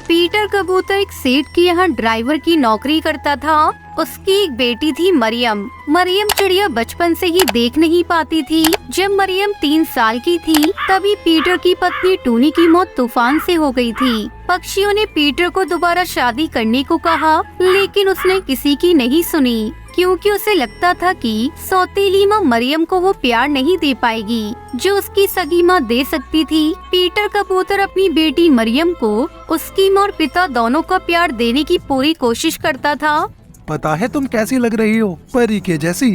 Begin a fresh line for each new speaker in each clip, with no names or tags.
Peter कबूतर एक सेठ के यहाँ ड्राइवर की नौकरी करता था। उसकी एक बेटी थी मरियम। मरियम चिड़िया बचपन से ही देख नहीं पाती थी। जब मरियम 3 साल की थी तभी पीटर की पत्नी टूनी की मौत तूफान से हो गई थी। पक्षियों ने पीटर को दोबारा शादी करने को कहा, लेकिन उसने किसी की नहीं सुनी, क्योंकि उसे लगता था कि सौतेली माँ मरियम को वो प्यार नहीं दे पाएगी जो उसकी सगी माँ दे सकती थी। पीटर कबूतर अपनी बेटी मरियम को उसकी माँ और पिता दोनों का प्यार देने की पूरी कोशिश करता था।
पता है तुम कैसी लग रही हो, परी के जैसी।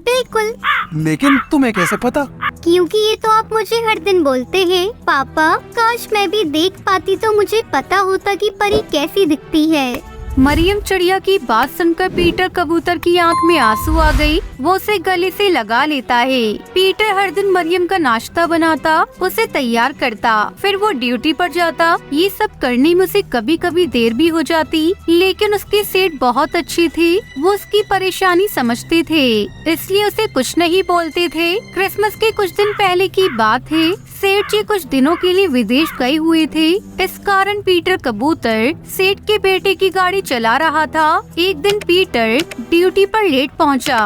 बिल्कुल।
लेकिन तुम्हें कैसे पता?
क्योंकि ये तो आप मुझे हर दिन बोलते हैं। पापा, काश मैं भी देख पाती तो मुझे पता होता कि परी कैसी दिखती है।
मरियम चिड़िया की बात सुनकर पीटर कबूतर की आंख में आंसू आ गई। वो उसे गले से लगा लेता है। पीटर हर दिन मरियम का नाश्ता बनाता, उसे तैयार करता, फिर वो ड्यूटी पर जाता। ये सब करने में उसे कभी कभी देर भी हो जाती, लेकिन उसकी सेठ बहुत अच्छी थी। वो उसकी परेशानी समझते थे, इसलिए उसे कुछ नहीं बोलते थे। क्रिसमस के कुछ दिन पहले की बात है। सेठ जी कुछ दिनों के लिए विदेश गए हुए थे। इस कारण पीटर कबूतर सेठ के बेटे की गाड़ी चला रहा था। एक दिन पीटर ड्यूटी पर लेट पहुंचा।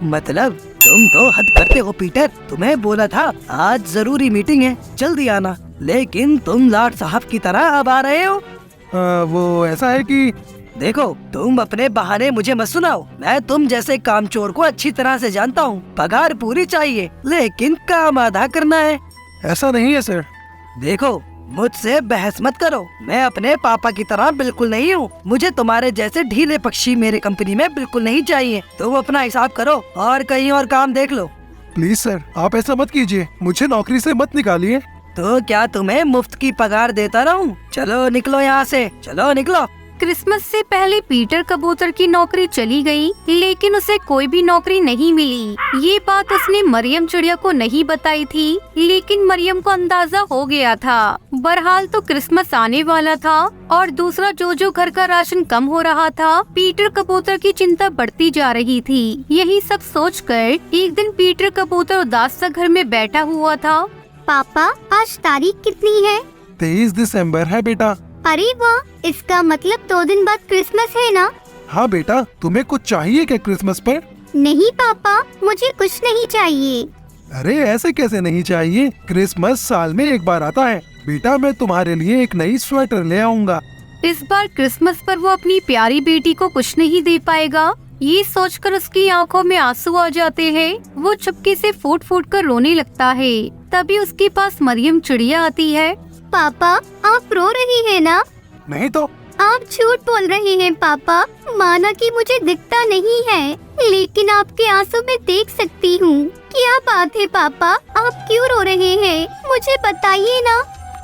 मतलब तुम तो हद करते हो पीटर। तुम्हें बोला था आज जरूरी मीटिंग है, जल्दी आना, लेकिन तुम लॉर्ड साहब की तरह अब आ रहे हो।
वो ऐसा है कि
देखो, तुम अपने बहाने मुझे मत सुनाओ। मैं तुम जैसे कामचोर को अच्छी तरह से जानता हूँ। पगार पूरी चाहिए, लेकिन काम आधा करना है।
ऐसा नहीं है सर।
देखो, मुझसे बहस मत करो। मैं अपने पापा की तरह बिल्कुल नहीं हूँ। मुझे तुम्हारे जैसे ढीले पक्षी मेरे कंपनी में बिल्कुल नहीं चाहिए। तुम अपना हिसाब करो और कहीं और काम देख लो।
प्लीज सर, आप ऐसा मत कीजिए, मुझे नौकरी से मत निकालिए।
तो क्या तुम्हें मुफ्त की पगार देता रहूं? चलो निकलो यहाँ से, चलो निकलो।
क्रिसमस से पहले पीटर कबूतर की नौकरी चली गई, लेकिन उसे कोई भी नौकरी नहीं मिली। ये बात उसने मरियम चिड़िया को नहीं बताई थी, लेकिन मरियम को अंदाजा हो गया था। बहरहाल तो क्रिसमस आने वाला था और दूसरा जो घर का राशन कम हो रहा था। पीटर कबूतर की चिंता बढ़ती जा रही थी। यही सब सोचकर एक दिन पीटर कबूतर उदास सा घर में बैठा हुआ था।
पापा, आज तारीख कितनी है?
23 दिसंबर है बेटा।
अरे वाह, इसका मतलब 2 दिन बाद क्रिसमस है ना?
हाँ बेटा, तुम्हें कुछ चाहिए क्या क्रिसमस पर?
नहीं पापा, मुझे कुछ नहीं चाहिए।
अरे ऐसे कैसे नहीं चाहिए? क्रिसमस साल में एक बार आता है बेटा। मैं तुम्हारे लिए एक नई स्वेटर ले आऊंगा।
इस बार क्रिसमस पर वो अपनी प्यारी बेटी को कुछ नहीं दे पाएगा। ये सोचकर उसकी आंखों में आंसू आ जाते हैं। वो चुपके से फूट फूट कर रोने लगता है। तभी उसके पास मरियम चिड़िया आती है।
पापा, आप रो रही है ना?
नहीं तो।
आप झूठ बोल रहे हैं पापा। माना कि मुझे दिखता नहीं है, लेकिन आपके आंसू में देख सकती हूँ। क्या बात है पापा, आप क्यों रो रहे हैं? मुझे बताइए ना।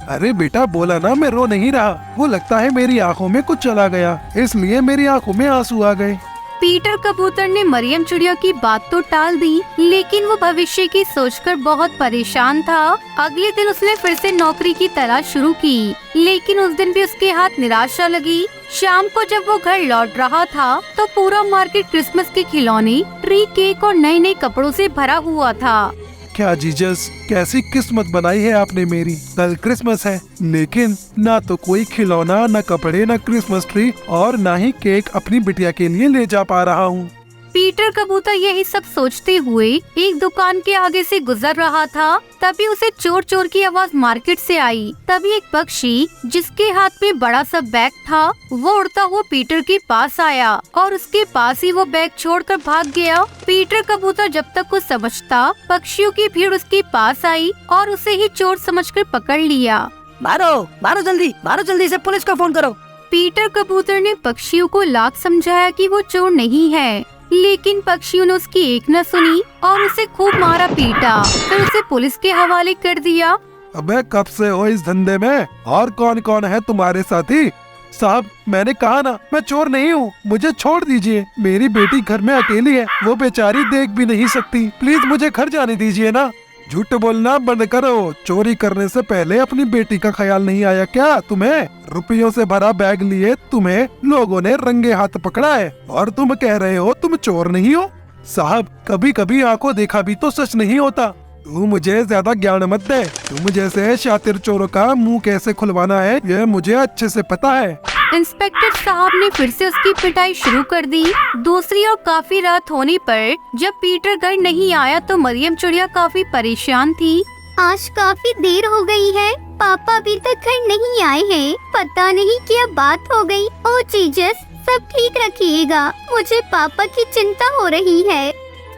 अरे बेटा, बोला ना मैं रो नहीं रहा। वो लगता है मेरी आँखों में कुछ चला गया, इसलिए मेरी आँखों में आंसू आ गए।
पीटर कबूतर ने मरियम चिड़िया की बात तो टाल दी, लेकिन वो भविष्य की सोचकर बहुत परेशान था। अगले दिन उसने फिर से नौकरी की तलाश शुरू की, लेकिन उस दिन भी उसके हाथ निराशा लगी। शाम को जब वो घर लौट रहा था तो पूरा मार्केट क्रिसमस के खिलौने, ट्री, केक और नए नए कपड़ों से भरा हुआ था।
क्या जीजस, कैसी किस्मत बनाई है आपने मेरी। कल क्रिसमस है, लेकिन ना तो कोई खिलौना, ना कपड़े, ना क्रिसमस ट्री और ना ही केक अपनी बिटिया के लिए ले जा पा रहा हूँ।
पीटर कबूतर यही सब सोचते हुए एक दुकान के आगे से गुजर रहा था। तभी उसे चोर चोर की आवाज मार्केट से आई। तभी एक पक्षी जिसके हाथ में बड़ा सा बैग था, वो उड़ता हुआ पीटर के पास आया और उसके पास ही वो बैग छोड़कर भाग गया। पीटर कबूतर जब तक कुछ समझता, पक्षियों की भीड़ उसके पास आई और उसे ही चोर समझकर पकड़ लिया।
मारो, मारो जल्दी, मारो जल्दी से, पुलिस को फोन करो।
पीटर कबूतर ने पक्षियों को लाख समझाया कि वो चोर नहीं है, लेकिन पक्षियों ने उसकी एक न सुनी और उसे खूब मारा पीटा, फिर उसे पुलिस के हवाले कर दिया।
अबे कब से हो इस धंधे में, और कौन कौन है तुम्हारे साथी? साहब, मैंने कहा ना मैं चोर नहीं हूँ, मुझे छोड़ दीजिए। मेरी बेटी घर में अकेली है, वो बेचारी देख भी नहीं सकती। प्लीज मुझे घर जाने दीजिए ना। झूठ बोलना बंद करो। चोरी करने से पहले अपनी बेटी का ख्याल नहीं आया क्या तुम्हें? रुपयों से भरा बैग लिए तुम्हें लोगों ने रंगे हाथ पकड़ा है और तुम कह रहे हो तुम चोर नहीं हो? साहब, कभी कभी आंखों देखा भी तो सच नहीं होता। तू मुझे ज्यादा ज्ञान मत दे। तुम जैसे शातिर चोरों का मुंह कैसे खुलवाना है ये मुझे अच्छे से पता है।
इंस्पेक्टर साहब ने फिर से उसकी पिटाई शुरू कर दी। दूसरी ओर काफी रात होने पर जब पीटर घर नहीं आया तो मरियम चिड़िया काफी परेशान थी।
आज काफी देर हो गई है, पापा अभी तक घर नहीं आए हैं। पता नहीं क्या बात हो गई। ओ जीसस, सब ठीक रखिएगा, मुझे पापा की चिंता हो रही है।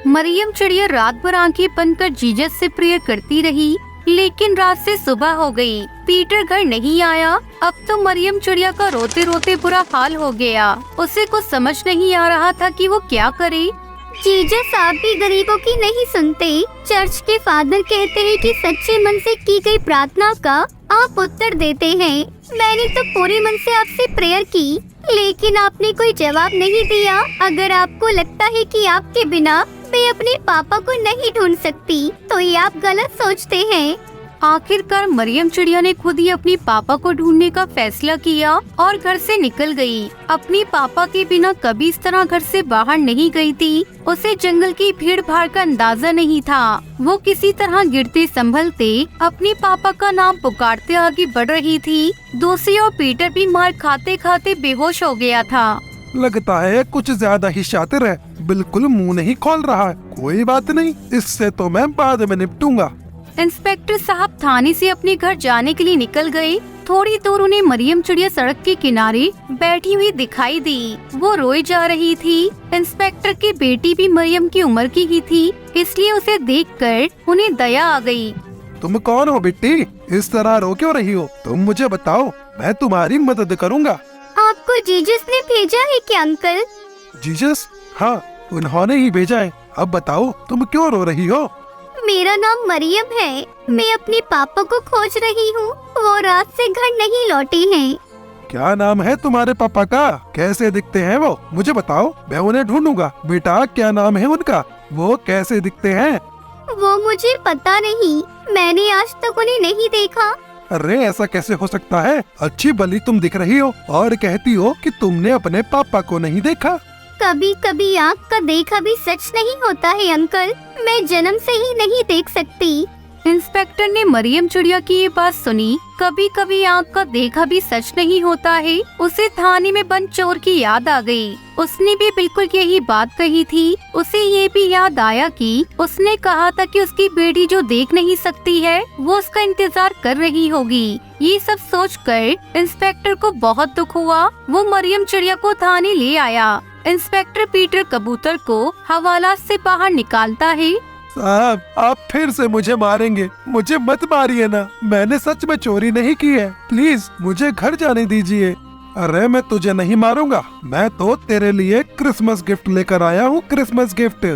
मरियम चिड़िया रात भर आंखें बंद कर जीसस से प्रेयर करती रही, लेकिन रात से सुबह हो गई, पीटर घर नहीं आया। अब तो मरियम चिड़िया का रोते रोते बुरा हाल हो गया। उसे कुछ समझ नहीं आ रहा था कि वो क्या करे।
जीसस, आप भी गरीबों की नहीं सुनते। चर्च के फादर कहते हैं कि सच्चे मन से की गई प्रार्थना का आप उत्तर देते हैं। मैंने तो पूरे मन से आपसे प्रेयर की, लेकिन आपने कोई जवाब नहीं दिया। अगर आपको लगता है कि आपके बिना मैं अपने पापा को नहीं ढूंढ सकती, तो ये आप गलत सोचते हैं।
आखिरकार मरियम चिड़िया ने खुद ही अपने पापा को ढूंढने का फैसला किया और घर से निकल गई। अपने पापा के बिना कभी इस तरह घर से बाहर नहीं गई थी। उसे जंगल की भीड़ भाड़ का अंदाजा नहीं था। वो किसी तरह गिरते संभलते अपने पापा का नाम पुकारते आगे बढ़ रही थी। दूसरी ओर पीटर भी मार खाते खाते बेहोश हो गया था।
लगता है कुछ ज्यादा ही शातिर है, बिल्कुल मुंह नहीं खोल रहा है। कोई बात नहीं, इससे तो मैं बाद में निपटूंगा।
इंस्पेक्टर साहब थाने से अपने घर जाने के लिए निकल गए। थोड़ी दूर उन्हें मरियम चिड़िया सड़क के किनारे बैठी हुई दिखाई दी। वो रोई जा रही थी। इंस्पेक्टर की बेटी भी मरियम की उम्र की ही थी, इसलिए उसे देखकर उन्हें दया आ गई।
तुम कौन हो बेटी? इस तरह रो क्यों रही हो? तुम मुझे बताओ, मैं तुम्हारी मदद करूंगा।
आपको जीसस ने भेजा है क्या अंकल?
जीसस? हाँ, उन्होंने ही भेजा है। अब बताओ तुम क्यों रो रही हो?
मेरा नाम मरियम है। मैं अपने पापा को खोज रही हूँ। वो रात से घर नहीं लौटे हैं।
क्या नाम है तुम्हारे पापा का? कैसे दिखते हैं वो? मुझे बताओ, मैं उन्हें ढूंढूंगा। बेटा, क्या नाम है उनका? वो कैसे दिखते हैं?
वो मुझे पता नहीं, मैंने आज तक उन्हें नहीं देखा।
अरे ऐसा कैसे हो सकता है? अच्छी भली तुम दिख रही हो और कहती हो कि तुमने अपने पापा को नहीं देखा।
कभी कभी आँख का देखा भी सच नहीं होता है अंकल। मैं जन्म से ही नहीं देख सकती।
इंस्पेक्टर ने मरियम चिड़िया की ये बात सुनी। कभी कभी आँख का देखा भी सच नहीं होता है। उसे थाने में बंद चोर की याद आ गई। उसने भी बिल्कुल यही बात कही थी। उसे ये भी याद आया कि उसने कहा था कि उसकी बेटी जो देख नहीं सकती है वो उसका इंतजार कर रही होगी। ये सब सोचकर इंस्पेक्टर को बहुत दुख हुआ। वो मरियम चिड़िया को थाने ले आया। इंस्पेक्टर पीटर कबूतर को हवालात से बाहर निकालता है।
साहब, आप फिर से मुझे मारेंगे। मुझे मत मारिए ना, मैंने सच में चोरी नहीं की है। प्लीज मुझे घर जाने दीजिए। अरे मैं तुझे नहीं मारूंगा, मैं तो तेरे लिए क्रिसमस गिफ्ट लेकर आया हूँ, क्रिसमस गिफ्ट।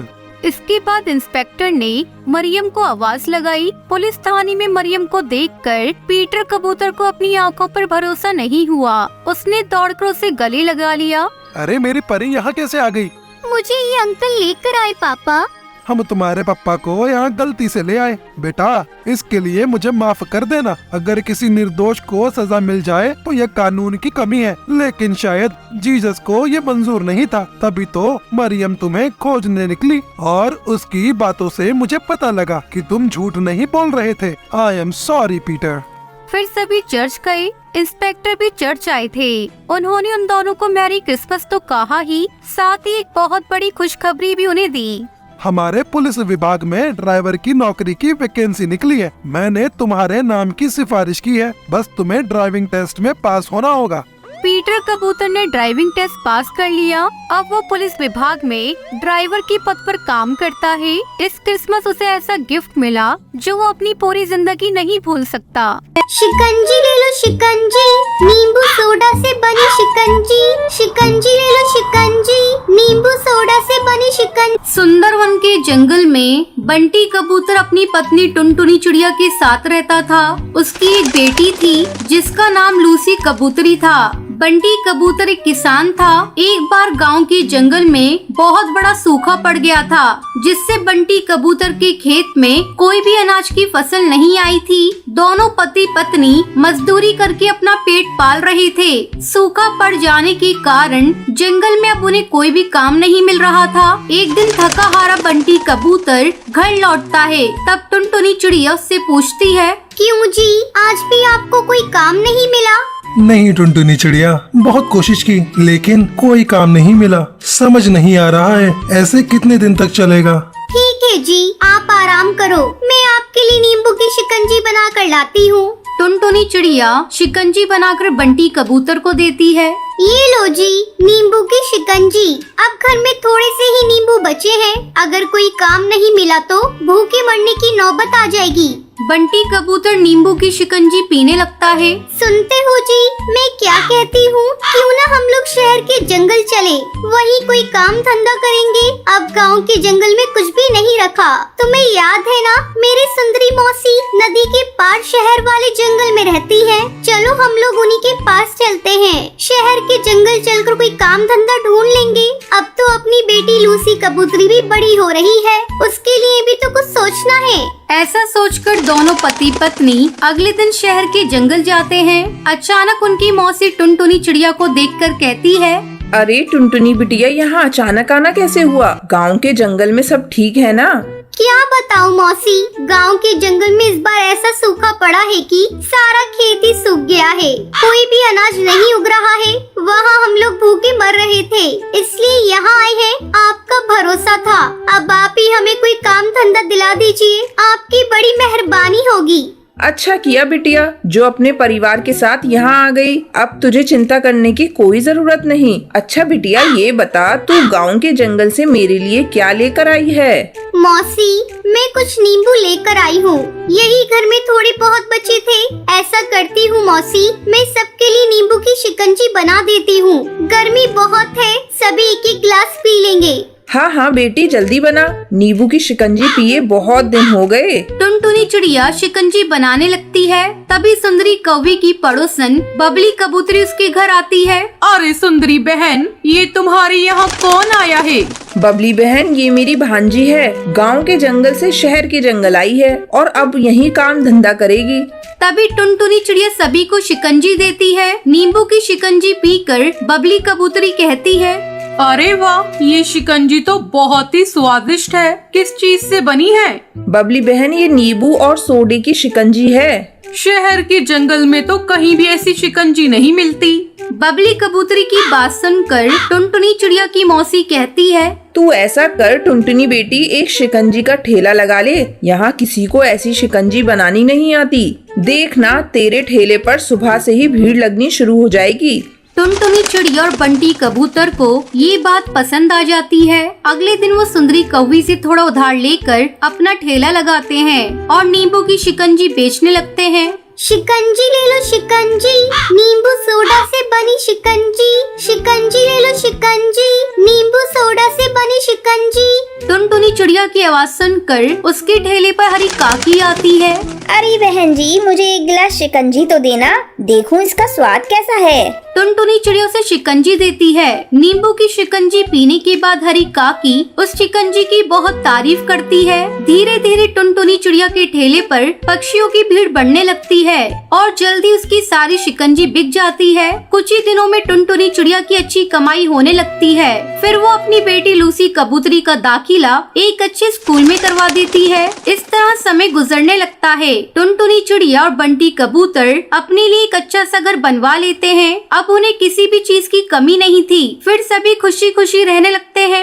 इसके बाद इंस्पेक्टर ने मरियम को आवाज लगाई। पुलिस थाने में मरियम को देखकर पीटर कबूतर को अपनी आंखों पर भरोसा नहीं हुआ। उसने दौड़कर उसे गले लगा लिया।
अरे मेरी परी यहाँ कैसे आ गई?
मुझे ये अंकल लेकर आए पापा।
हम तुम्हारे पापा को यहाँ गलती से ले आए। बेटा, इसके लिए मुझे माफ कर देना। अगर किसी निर्दोष को सजा मिल जाए तो यह कानून की कमी है, लेकिन शायद जीसस को ये मंजूर नहीं था। तभी तो मरियम तुम्हें खोजने निकली और उसकी बातों से मुझे पता लगा कि तुम झूठ नहीं बोल रहे थे। I am sorry Peter.
फिर सभी चर्च गए। इंस्पेक्टर भी चर्च आए थे। उन्होंने उन दोनों को मैरी क्रिसमस तो कहा ही, साथ ही एक बहुत बड़ी खुशखबरी भी उन्हें दी।
हमारे पुलिस विभाग में ड्राइवर की नौकरी की वैकेंसी निकली है। मैंने तुम्हारे नाम की सिफारिश की है। बस तुम्हें ड्राइविंग टेस्ट में पास होना होगा।
पीटर कबूतर ने ड्राइविंग टेस्ट पास कर लिया। अब वो पुलिस विभाग में ड्राइवर की पद पर काम करता है। इस क्रिसमस उसे ऐसा गिफ्ट मिला जो वो अपनी पूरी जिंदगी नहीं भूल सकता।
शिकंजी ले लो शिकंजी, नींबू सोडा से बनी शिकंजी। शिकंजी ले लो शिकंजी, नींबू सोडा से बनी शिकंजी।
सुंदरवन के जंगल में बंटी कबूतर अपनी पत्नी टुनटुनी चिड़िया के साथ रहता था। उसकी एक बेटी थी जिसका नाम लूसी कबूतरी था। बंटी कबूतर एक किसान था। एक बार गांव के जंगल में बहुत बड़ा सूखा पड़ गया था, जिससे बंटी कबूतर के खेत में कोई भी अनाज की फसल नहीं आई थी। दोनों पति पत्नी मजदूरी करके अपना पेट पाल रहे थे। सूखा पड़ जाने के कारण जंगल में अब उन्हें कोई भी काम नहीं मिल रहा था। एक दिन थका हारा बंटी कबूतर घर लौटता है। तब टुनटुनी चिड़िया उससे पूछती है,
क्यों जी, आज भी आपको कोई काम नहीं मिला?
नहीं टुनटुनी चिड़िया, बहुत कोशिश की लेकिन कोई काम नहीं मिला। समझ नहीं आ रहा है ऐसे कितने दिन तक चलेगा।
ठीक है जी, आप आराम करो, मैं आपके लिए नींबू की शिकंजी बना कर लाती हूँ।
टुनटुनी चिड़िया शिकंजी बनाकर बंटी कबूतर को देती है।
ये लो जी, नींबू की शिकंजी। अब घर में थोड़े से ही नींबू बचे हैं, अगर कोई काम नहीं मिला तो भूखे मरने की नौबत आ जाएगी।
बंटी कबूतर नींबू की शिकंजी पीने लगता है।
सुनते हो जी, मैं क्या कहती हूँ, क्यों ना हम लोग शहर के जंगल चले, वहीं कोई काम धंधा करेंगे। अब गांव के जंगल में कुछ भी नहीं रखा। तुम्हें याद है ना, मेरी सुंदरी मौसी नदी के पार शहर वाले जंगल में रहती है। चलो हम लोग उन्हीं के पास चलते हैं। शहर के जंगल चलकर कोई काम धंधा ढूंढ लेंगे। अब तो अपनी बेटी लूसी कबूतरी भी बड़ी हो रही है, उसके लिए भी तो कुछ सोचना है।
ऐसा सोचकर दोनों पति पत्नी अगले दिन शहर के जंगल जाते हैं। अचानक उनकी मौसी टुनटुनी चिड़िया को देखकर कहती है,
अरे टुनटुनी बिटिया, यहाँ अचानक आना कैसे हुआ? गांव के जंगल में सब ठीक है ना?
क्या बताऊं मौसी, गांव के जंगल में इस बार ऐसा सूखा पड़ा है कि सारा खेत ही सूख गया है। कोई भी अनाज नहीं उग रहा है। वहाँ हम लोग भूखे मर रहे थे, इसलिए यहाँ आए हैं। आपका भरोसा था, अब आप ही हमें कोई काम धंधा दिला दीजिए, आपकी बड़ी मेहरबानी होगी।
अच्छा किया बिटिया, जो अपने परिवार के साथ यहाँ आ गई। अब तुझे चिंता करने की कोई जरूरत नहीं। अच्छा बिटिया, ये बता तू गांव के जंगल से मेरे लिए क्या लेकर आई है?
मौसी, मैं कुछ नींबू लेकर आई हूँ। यही घर में थोड़े बहुत बचे थे। ऐसा करती हूँ मौसी, मैं सबके लिए नींबू की शिकंजी बना देती हूँ। गर्मी बहुत है, सभी एक एक गिलास पी लेंगे।
हाँ हाँ बेटी, जल्दी बना, नींबू की शिकंजी पिए बहुत दिन हो गए।
टुनटुनी चिड़िया शिकंजी बनाने लगती है। तभी सुंदरी कौवी की पड़ोसन बबली कबूतरी उसके घर आती है।
अरे सुंदरी बहन, ये तुम्हारे यहाँ कौन आया है?
बबली बहन, ये मेरी भांजी है। गांव के जंगल से शहर के जंगल आई है और अब यहीं काम धंधा करेगी।
तभी टुनटुनी चिड़िया सभी को शिकंजी देती है। नींबू की शिकंजी पीकर बबली कबूतरी कहती है,
अरे वाह, ये शिकंजी तो बहुत ही स्वादिष्ट है। किस चीज से बनी है?
बबली बहन, ये नींबू और सोडे की शिकंजी है।
शहर के जंगल में तो कहीं भी ऐसी शिकंजी नहीं मिलती।
बबली कबूतरी की बात सुनकर टुनटुनी चिड़िया की मौसी कहती है,
तू ऐसा कर टुनटुनी बेटी, एक शिकंजी का ठेला लगा ले। यहाँ किसी को ऐसी शिकंजी बनानी नहीं आती। देखना, तेरे ठेले पर सुबह से ही भीड़ लगनी शुरू हो जाएगी।
टुनटुनी चिड़िया और बंटी कबूतर को ये बात पसंद आ जाती है। अगले दिन वो सुंदरी कौवी से थोड़ा उधार लेकर अपना ठेला लगाते हैं और नींबू की शिकंजी बेचने लगते हैं।
शिकंजी ले लो शिकंजी, नींबू सोडा से बनी शिकंजी। शिकंजी ले लो शिकंजी, नींबू सोडा से बनी शिकंजी।
टुनटुनी चिड़िया की आवाज सुनकर उसके ठेले पर हरी काकी आती है।
अरे बहन जी, मुझे एक गिलास शिकंजी तो देना, देखूं इसका स्वाद कैसा है।
टुनटुनी चिड़िया उसे शिकंजी देती है। नींबू की शिकंजी पीने के बाद हरी काकी उस शिकंजी की बहुत तारीफ करती है। धीरे धीरे टुनटुनी चिड़िया के ठेले पर पक्षियों की भीड़ बढ़ने लगती है और जल्दी उसकी सारी शिकंजी बिक जाती है। कुछ ही दिनों में टुनटुनी चिड़िया की अच्छी कमाई होने लगती है। फिर वो अपनी बेटी लूसी कबूतरी का दाखिला एक अच्छे स्कूल में करवा देती है। इस तरह समय गुजरने लगता है। टुनटुनी चिड़िया और बंटी कबूतर अपने लिए एक अच्छा सा घर बनवा लेते हैं। अब उन्हें किसी भी चीज की कमी नहीं थी। फिर सभी खुशी खुशी रहने लगते हैं।